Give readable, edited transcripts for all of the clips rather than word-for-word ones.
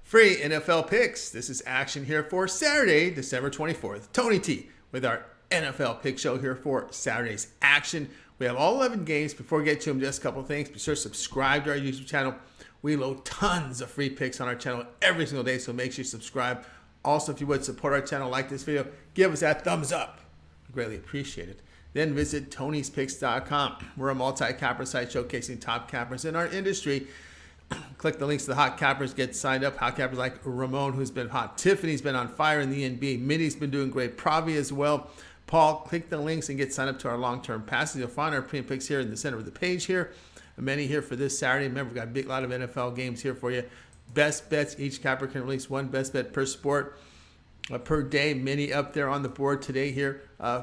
Free NFL picks. This is action here for Saturday, December 24th. Tony T with our NFL pick show here for Saturday's action. We have all 11 games. Before we get to them, just a couple of things. Be sure to subscribe to our YouTube channel. We load tons of free picks on our channel every single day, so make sure you subscribe. Also, if you would support our channel, like this video, give us that thumbs up. We greatly appreciate it. Then visit Tony'sPicks.com. We're a multi-capper site showcasing top cappers in our industry. Click the links to the hot cappers, get signed up. Hot cappers like Ramon, who's been hot. Tiffany's been on fire in the NBA. Minnie's been doing great. Pravi as well. Paul, click the links and get signed up to our long-term passes. You'll find our premium picks here in the center of the page here. Many here for this Saturday. Remember, we've got a big lot of NFL games here for you. Best bets. Each capper can release one best bet per sport per day. Many up there on the board today here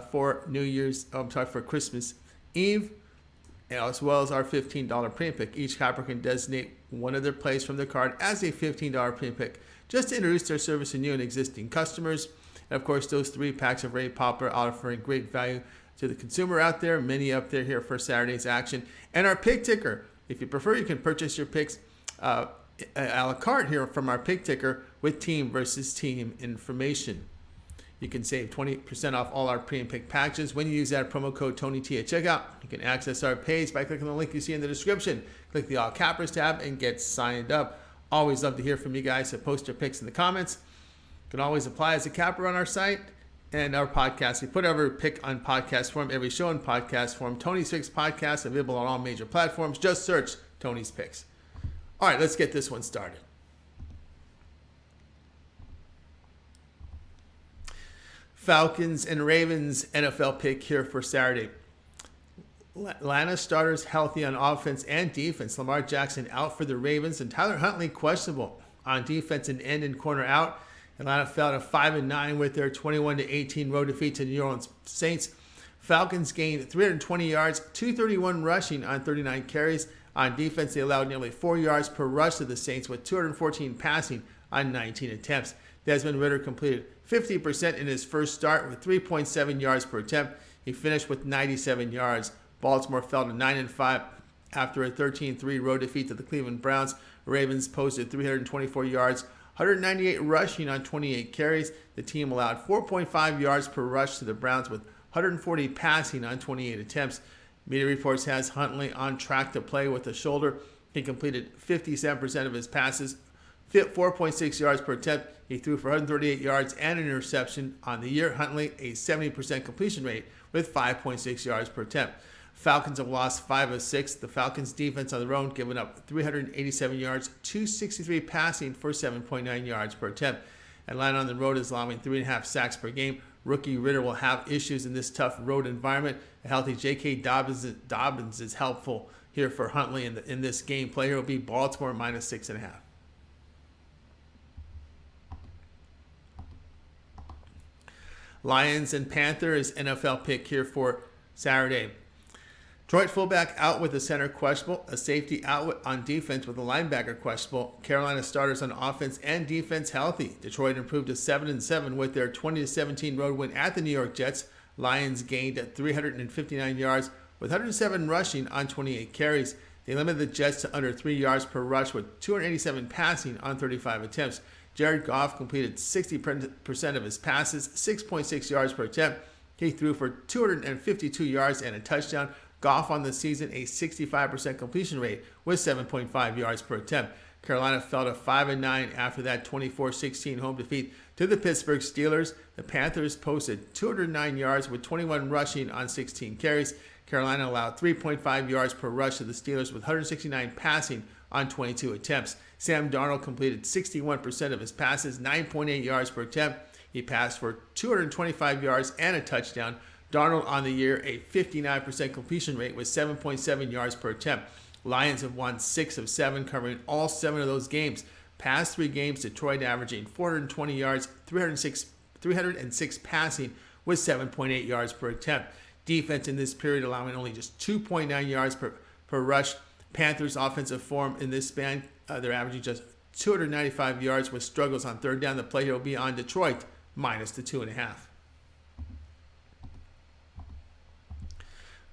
for for Christmas Eve, as well as our $15 premium pick. Each capper can designate one of their plays from their card as a $15 premium pick, just to introduce their service to new and existing customers. And of course, those 3 packs are very popular, offering great value to the consumer out there. Many up there here for Saturday's action. And our pick ticker. If you prefer, you can purchase your picks a la carte here from our pick ticker with team versus team information. You can save 20% off all our premium pick packages when you use that promo code TonyT at checkout. You can access our page by clicking the link you see in the description. Click the All Cappers tab and get signed up. Always love to hear from you guys, so post your picks in the comments. You can always apply as a capper on our site and our podcast. We put every pick on podcast form, every show in podcast form. Tony's Picks podcast, available on all major platforms. Just search Tony's Picks. All right, let's get this one started. Falcons and Ravens NFL pick here for Saturday. Atlanta starters healthy on offense and defense. Lamar Jackson out for the Ravens, and Tyler Huntley questionable on defense and end and corner out. Atlanta fell to 5-9 with their 21-18 road defeat to New Orleans Saints. Falcons gained 320 yards, 231 rushing on 39 carries. On defense, they allowed nearly 4 yards per rush to the Saints with 214 passing on 19 attempts. Desmond Ridder completed 50% in his first start with 3.7 yards per attempt. He finished with 97 yards. Baltimore fell to 9-5 after a 13-3 road defeat to the Cleveland Browns. Ravens posted 324 yards, 198 rushing on 28 carries. The team allowed 4.5 yards per rush to the Browns with 140 passing on 28 attempts. Media reports has Huntley on track to play with a shoulder. He completed 57% of his passes, 4.6 yards per attempt. He threw for 138 yards and an interception on the year. Huntley, a 70% completion rate with 5.6 yards per attempt. Falcons have lost 5 of 6. The Falcons defense on the road giving up 387 yards, 263 passing for 7.9 yards per attempt. Atlanta on the road is allowing 3.5 sacks per game. Rookie Ridder will have issues in this tough road environment. A healthy J.K. Dobbins is helpful here for Huntley in this game. Play here will be Baltimore minus 6.5. Lions and Panthers NFL pick here for Saturday. Detroit fullback out with a center questionable, a safety out on defense with a linebacker questionable. Carolina starters on offense and defense healthy. Detroit improved to 7-7 with their 20-17 road win at the New York Jets. Lions gained 359 yards with 107 rushing on 28 carries. They limited the Jets to under 3 yards per rush with 287 passing on 35 attempts. Jared Goff completed 60% of his passes, 6.6 yards per attempt. He threw for 252 yards and a touchdown. Goff on the season, a 65% completion rate with 7.5 yards per attempt. Carolina fell to 5-9 after that 24-16 home defeat to the Pittsburgh Steelers. The Panthers posted 209 yards with 21 rushing on 16 carries. Carolina allowed 3.5 yards per rush to the Steelers with 169 passing on 22 attempts. Sam Darnold completed 61% of his passes, 9.8 yards per attempt. He passed for 225 yards and a touchdown. Darnold on the year, a 59% completion rate with 7.7 yards per attempt. Lions have won 6 of 7, covering all 7 of those games. Past 3 games, Detroit averaging 420 yards, 306 passing with 7.8 yards per attempt. Defense in this period allowing only just 2.9 yards per rush. Panthers offensive form in this span, they're averaging just 295 yards with struggles on third down. The play here will be on Detroit minus the 2.5.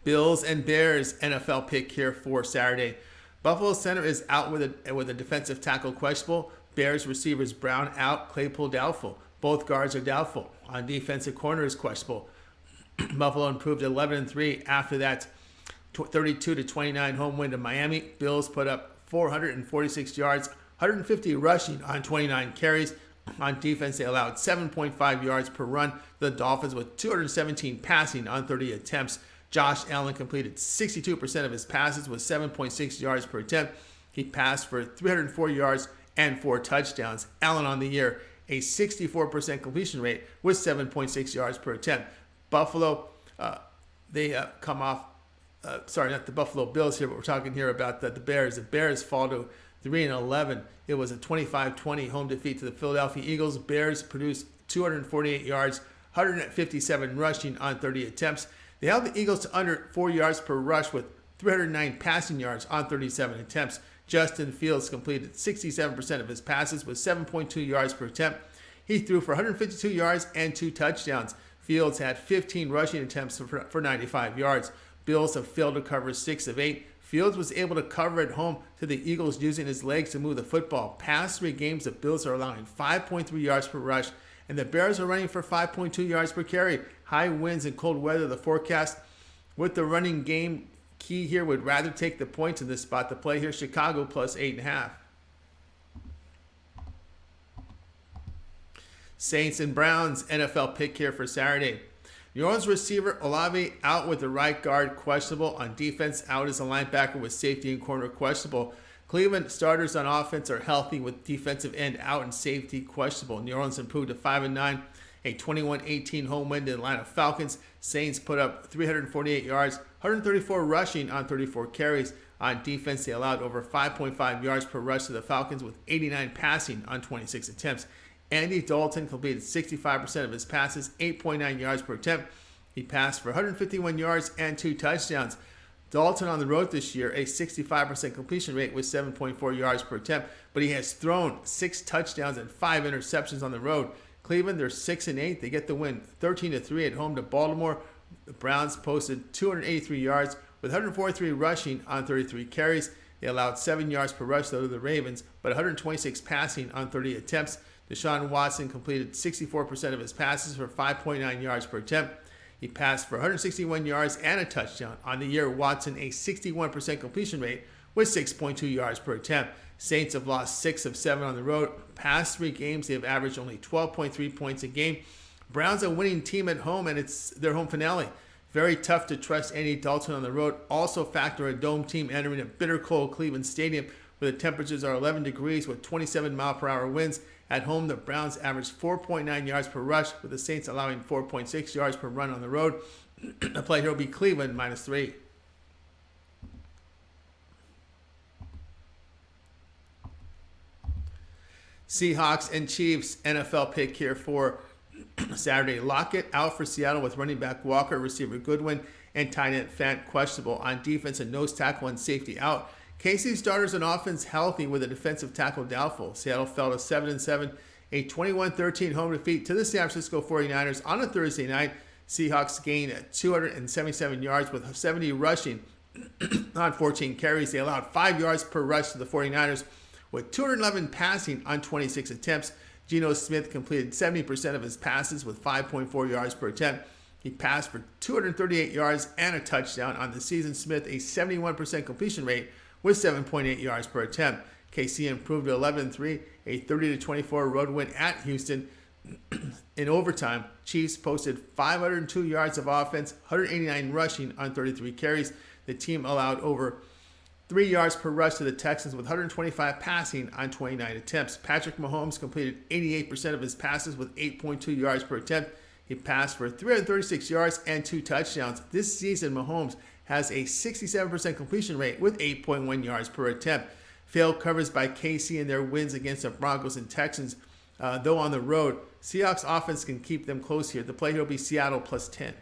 Bills and Bears NFL pick here for Saturday. Buffalo center is out with a defensive tackle questionable. Bears receivers Brown out, Claypool doubtful. Both guards are doubtful. On defensive corner is questionable. Buffalo improved 11-3 after that 32-29 home win to Miami. Bills put up 446 yards, 150 rushing on 29 carries. On defense, they allowed 7.5 yards per run. The Dolphins with 217 passing on 30 attempts. Josh Allen completed 62% of his passes with 7.6 yards per attempt. He passed for 304 yards and 4 touchdowns. Allen on the year, a 64% completion rate with 7.6 yards per attempt. Buffalo, they come off, sorry, not the Buffalo Bills here, but we're talking here about the Bears. The Bears fall to 3-11. It was a 25-20 home defeat to the Philadelphia Eagles. Bears produced 248 yards, 157 rushing on 30 attempts. They held the Eagles to under 4 yards per rush with 309 passing yards on 37 attempts. Justin Fields completed 67% of his passes with 7.2 yards per attempt. He threw for 152 yards and 2 touchdowns. Fields had 15 rushing attempts for 95 yards. Bills have failed to cover 6 of 8. Fields was able to cover at home to the Eagles using his legs to move the football. Past 3 games, the Bills are allowing 5.3 yards per rush, and the Bears are running for 5.2 yards per carry. High winds and cold weather, the forecast. With the running game, key here would rather take the points in this spot to play here. Chicago plus 8.5. Saints and Browns, NFL pick here for Saturday. New Orleans receiver Olave out with the right guard questionable. On defense, out as a linebacker with safety and corner questionable. Cleveland starters on offense are healthy with defensive end out and safety questionable. New Orleans improved to 5-9, a 21-18 home win to the Atlanta Falcons. Saints put up 348 yards, 134 rushing on 34 carries. On defense, they allowed over 5.5 yards per rush to the Falcons with 89 passing on 26 attempts. Andy Dalton completed 65% of his passes, 8.9 yards per attempt. He passed for 151 yards and 2 touchdowns. Dalton on the road this year, a 65% completion rate with 7.4 yards per attempt, but he has thrown 6 touchdowns and 5 interceptions on the road. Cleveland, they're 6-8. They get the win 13-3 at home to Baltimore. The Browns posted 283 yards with 143 rushing on 33 carries. They allowed 7 yards per rush, though, to the Ravens, but 126 passing on 30 attempts. Deshaun Watson completed 64% of his passes for 5.9 yards per attempt. He passed for 161 yards and a touchdown. On the year, Watson a 61% completion rate with 6.2 yards per attempt. Saints have lost 6 of 7 on the road. Past 3 games, they have averaged only 12.3 points a game. Browns a winning team at home, and it's their home finale. Very tough to trust Andy Dalton on the road. Also factor a dome team entering a bitter cold Cleveland Stadium where the temperatures are 11 degrees with 27-mile-per-hour winds. At home, the Browns averaged 4.9 yards per rush, with the Saints allowing 4.6 yards per run on the road. The play here will be Cleveland -3. Seahawks and Chiefs, NFL pick here for Saturday. Lockett out for Seattle with running back Walker, receiver Goodwin, and tight end Fant questionable. On defense, a nose tackle and safety out. KC starters on offense healthy with a defensive tackle doubtful. Seattle fell to 7-7, a 21-13 home defeat to the San Francisco 49ers on a Thursday night. Seahawks gained 277 yards with 70 rushing on 14 carries. They allowed 5 yards per rush to the 49ers with 211 passing on 26 attempts. Geno Smith completed 70% of his passes with 5.4 yards per attempt. He passed for 238 yards and a touchdown on the season. Smith a 71% completion rate with 7.8 yards per attempt. KC improved to 11-3, a 30-24 road win at Houston. In overtime, Chiefs posted 502 yards of offense, 189 rushing on 33 carries. The team allowed over 3 yards per rush to the Texans with 125 passing on 29 attempts. Patrick Mahomes completed 88% of his passes with 8.2 yards per attempt. He passed for 336 yards and 2 touchdowns. This season, Mahomes has a 67% completion rate with 8.1 yards per attempt. Failed covers by KC in their wins against the Broncos and Texans. Though on the road, Seahawks offense can keep them close here. The play here will be Seattle +10.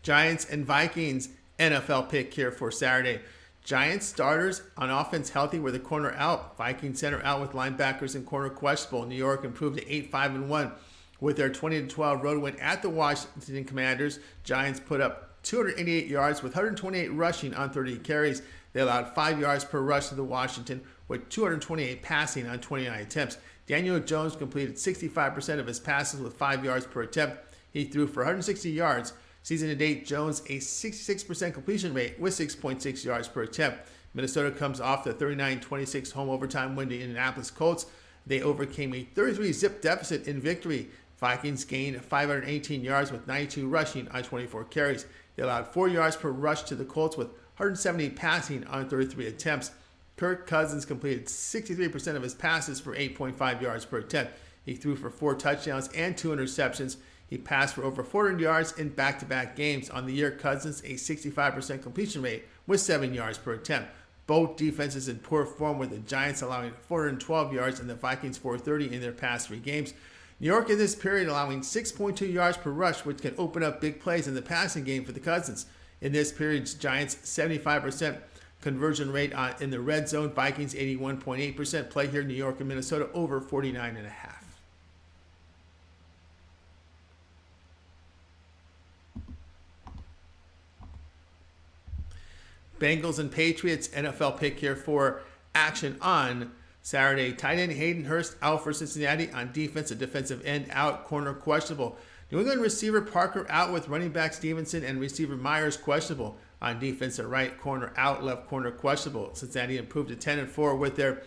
Giants and Vikings, NFL pick here for Saturday. Giants starters on offense healthy with a corner out. Vikings center out with linebackers and corner questionable. New York improved to 8-5-1 With their 20-12 road win at the Washington Commanders, Giants put up 288 yards with 128 rushing on 30 carries. They allowed 5 yards per rush to the Washington with 228 passing on 29 attempts. Daniel Jones completed 65% of his passes with 5 yards per attempt. He threw for 160 yards. Season to date, Jones a 66% completion rate with 6.6 yards per attempt. Minnesota comes off the 39-26 home overtime win to Indianapolis Colts. They overcame a 33-zip deficit in victory. Vikings gained 518 yards with 92 rushing on 24 carries. They allowed 4 yards per rush to the Colts with 170 passing on 33 attempts. Kirk Cousins completed 63% of his passes for 8.5 yards per attempt. He threw for 4 touchdowns and 2 interceptions. He passed for over 400 yards in back-to-back games. On the year, Cousins a 65% completion rate with 7 yards per attempt. Both defenses in poor form, with the Giants allowing 412 yards and the Vikings 430 in their past 3 games. New York in this period allowing 6.2 yards per rush, which can open up big plays in the passing game for the Cousins. In this period, Giants 75% conversion rate in the red zone. Vikings 81.8%. Play here, New York and Minnesota over 49.5. Bengals and Patriots NFL pick here for action on Saturday. Tight end Hayden Hurst out for Cincinnati on defense. A defensive end out. Corner questionable. New England receiver Parker out with running back Stevenson and receiver Myers questionable. On defense at right corner out. Left corner questionable. Cincinnati improved to 10-4 with their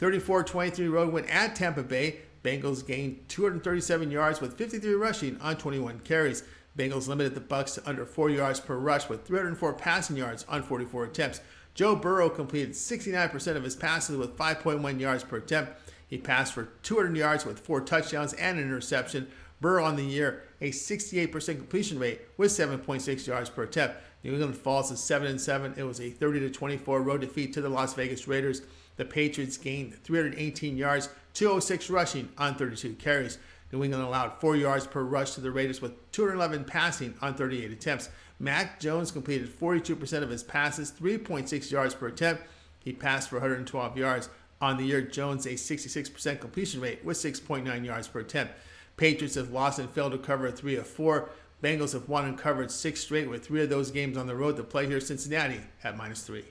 34-23 road win at Tampa Bay. Bengals gained 237 yards with 53 rushing on 21 carries. Bengals limited the Bucs to under 4 yards per rush with 304 passing yards on 44 attempts. Joe Burrow completed 69% of his passes with 5.1 yards per attempt. He passed for 200 yards with 4 touchdowns and an interception. Burrow on the year, a 68% completion rate with 7.6 yards per attempt. New England falls to 7-7. It was a 30-24 road defeat to the Las Vegas Raiders. The Patriots gained 318 yards, 206 rushing on 32 carries. New England allowed 4 yards per rush to the Raiders with 211 passing on 38 attempts. Mac Jones completed 42% of his passes, 3.6 yards per attempt. He passed for 112 yards. On the year, Jones a 66% completion rate with 6.9 yards per attempt. Patriots have lost and failed to cover 3 of 4. Bengals have won and covered 6 straight, with 3 of those games on the road. To play here, Cincinnati at -3.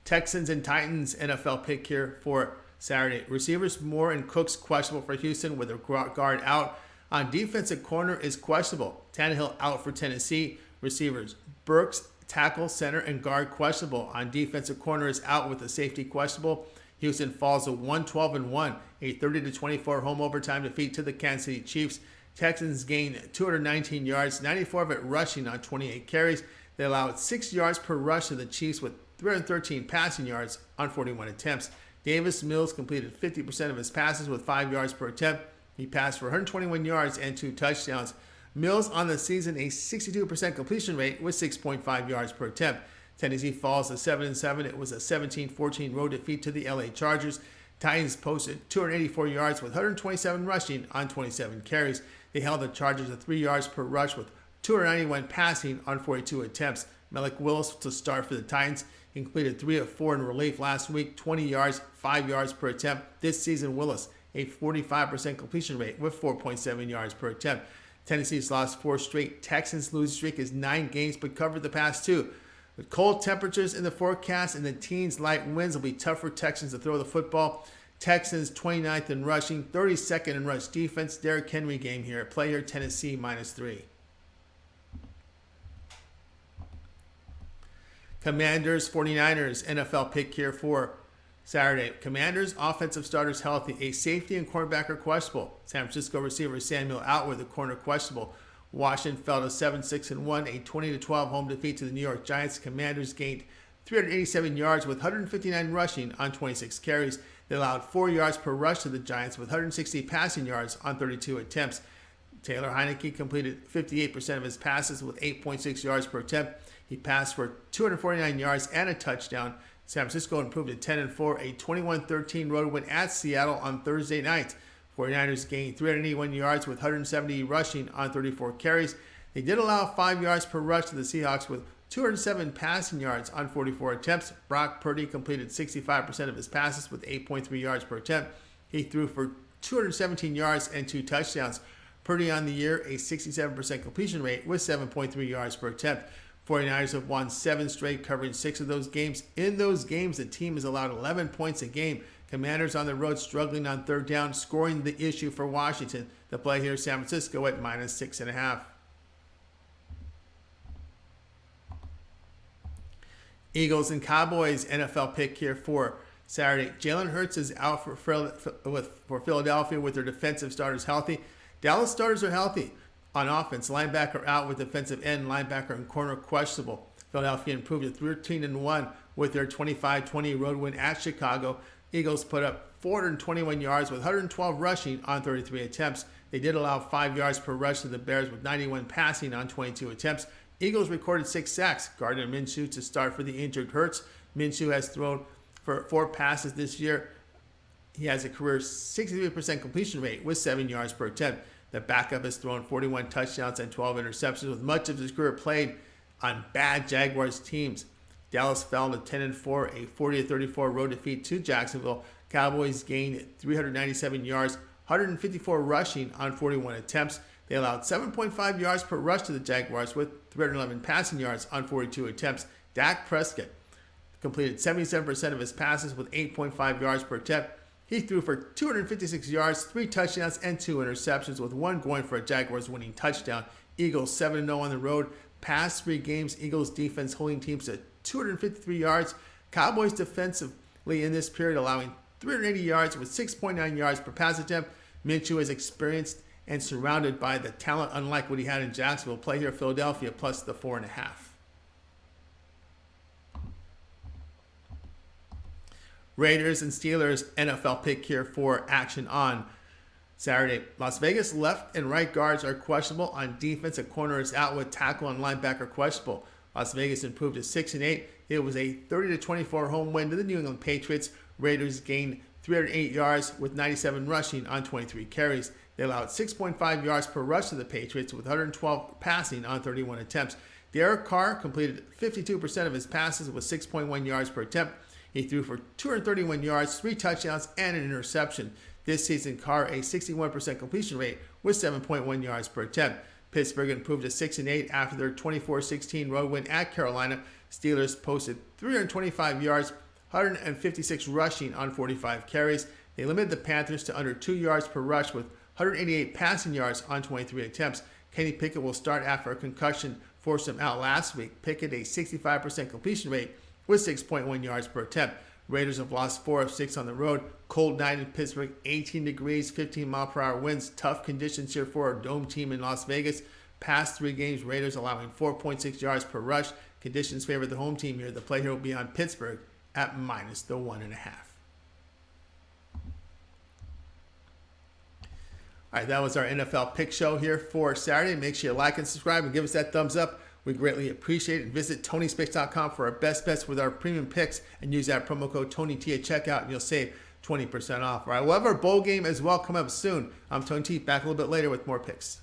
Texans and Titans NFL pick here for Saturday. Receivers Moore and Cooks questionable for Houston with their guard out. On defensive corner is questionable. Tannehill out for Tennessee. Receivers Burks, tackle, center, and guard questionable. On defensive corner is out with the safety questionable. Houston falls to 1-12-1, a 30-24 home overtime defeat to the Kansas City Chiefs. Texans gained 219 yards, 94 of it rushing on 28 carries. They allowed 6 yards per rush to the Chiefs with 313 passing yards on 41 attempts. Davis Mills completed 50% of his passes with 5 yards per attempt. He passed for 121 yards and 2 touchdowns. Mills on the season a 62% completion rate with 6.5 yards per attempt. Tennessee falls to 7-7. It was a 17-14 road defeat to the LA Chargers. Titans posted 284 yards with 127 rushing on 27 carries. They held the Chargers to 3 yards per rush with 291 passing on 42 attempts. Malik Willis to start for the Titans. He completed 3 of 4 in relief last week, 20 yards, 5 yards per attempt. This season, Willis, a 45% completion rate with 4.7 yards per attempt. Tennessee's lost 4 straight. Texans' losing streak is 9 games, but covered the past 2. With cold temperatures in the forecast and the teens' light winds, it'll be tough for Texans to throw the football. Texans 29th in rushing, 32nd in rush defense. Derrick Henry game here. Play here, Tennessee -3. Commanders, 49ers, NFL pick here for Saturday. Commanders, offensive starters healthy. A safety and cornerback are questionable. San Francisco receiver Samuel out with a corner questionable. Washington fell to 7-6-1, a 20-12 home defeat to the New York Giants. Commanders gained 387 yards with 159 rushing on 26 carries. They allowed 4 yards per rush to the Giants with 160 passing yards on 32 attempts. Taylor Heineke completed 58% of his passes with 8.6 yards per attempt. He passed for 249 yards and a touchdown. San Francisco improved to 10-4, a 21-13 road win at Seattle on Thursday night. 49ers gained 381 yards with 170 rushing on 34 carries. They did allow 5 yards per rush to the Seahawks with 207 passing yards on 44 attempts. Brock Purdy completed 65% of his passes with 8.3 yards per attempt. He threw for 217 yards and 2 touchdowns. Purdy on the year, a 67% completion rate with 7.3 yards per attempt. 49ers have won 7 straight, covering 6 of those games. In those games, the team has allowed 11 points a game. Commanders on the road struggling on third down, scoring the issue for Washington. The play here, San Francisco at -6.5. Eagles and Cowboys NFL pick here for Saturday. Jalen Hurts is out for Philadelphia with their defensive starters healthy. Dallas starters are healthy. On offense, linebacker out with defensive end, linebacker, and corner questionable. Philadelphia improved to 13-1 with their 25-20 road win at Chicago. Eagles put up 421 yards with 112 rushing on 33 attempts. They did allow 5 yards per rush to the Bears with 91 passing on 22 attempts. Eagles recorded 6 sacks. Gardner Minshew to start for the injured Hurts. Minshew has thrown for 4 passes this year. He has a career 63% completion rate with 7 yards per attempt. The backup has thrown 41 touchdowns and 12 interceptions, with much of his career played on bad Jaguars teams. Dallas fell to 10-4, a 40-34 road defeat to Jacksonville. Cowboys gained 397 yards, 154 rushing on 41 attempts. They allowed 7.5 yards per rush to the Jaguars with 311 passing yards on 42 attempts. Dak Prescott completed 77% of his passes with 8.5 yards per attempt. He threw for 256 yards, 3 touchdowns, and 2 interceptions, with 1 going for a Jaguars winning touchdown. Eagles 7-0 on the road. Past 3 games, Eagles defense holding teams to 253 yards. Cowboys defensively in this period allowing 380 yards with 6.9 yards per pass attempt. Minshew is experienced and surrounded by the talent unlike what he had in Jacksonville. Play here, Philadelphia plus the 4.5. Raiders and Steelers NFL pick here for action on Saturday. Las Vegas left and right guards are questionable. On defense, a corner is out with tackle and linebacker questionable. Las Vegas improved to 6-8. It was a 30-24 home win to the New England Patriots. Raiders gained 308 yards with 97 rushing on 23 carries. They allowed 6.5 yards per rush to the Patriots with 112 passing on 31 attempts. Derek Carr completed 52% of his passes with 6.1 yards per attempt. He threw for 231 yards, 3 touchdowns, and an interception. This season, Carr a 61% completion rate with 7.1 yards per attempt. Pittsburgh improved to 6-8 after their 24-16 road win at Carolina. Steelers posted 325 yards, 156 rushing on 45 carries. They limited the Panthers to under 2 yards per rush with 188 passing yards on 23 attempts. Kenny Pickett will start after a concussion forced him out last week. Pickett a 65% completion rate with 6.1 yards per attempt. Raiders have lost 4 of 6 on the road. Cold night in Pittsburgh, 18 degrees, 15-mile-per-hour winds. Tough conditions here for a dome team in Las Vegas. Past 3 games, Raiders allowing 4.6 yards per rush. Conditions favor the home team here. The play here will be on Pittsburgh at minus the 1.5. All right, that was our NFL pick show here for Saturday. Make sure you like and subscribe and give us that thumbs up. We greatly appreciate it. Visit TonySpicks.com for our best bets with our premium picks and use that promo code TonyT at checkout and you'll save 20% off. All right, we'll have our bowl game as well come up soon. I'm Tony T, back a little bit later with more picks.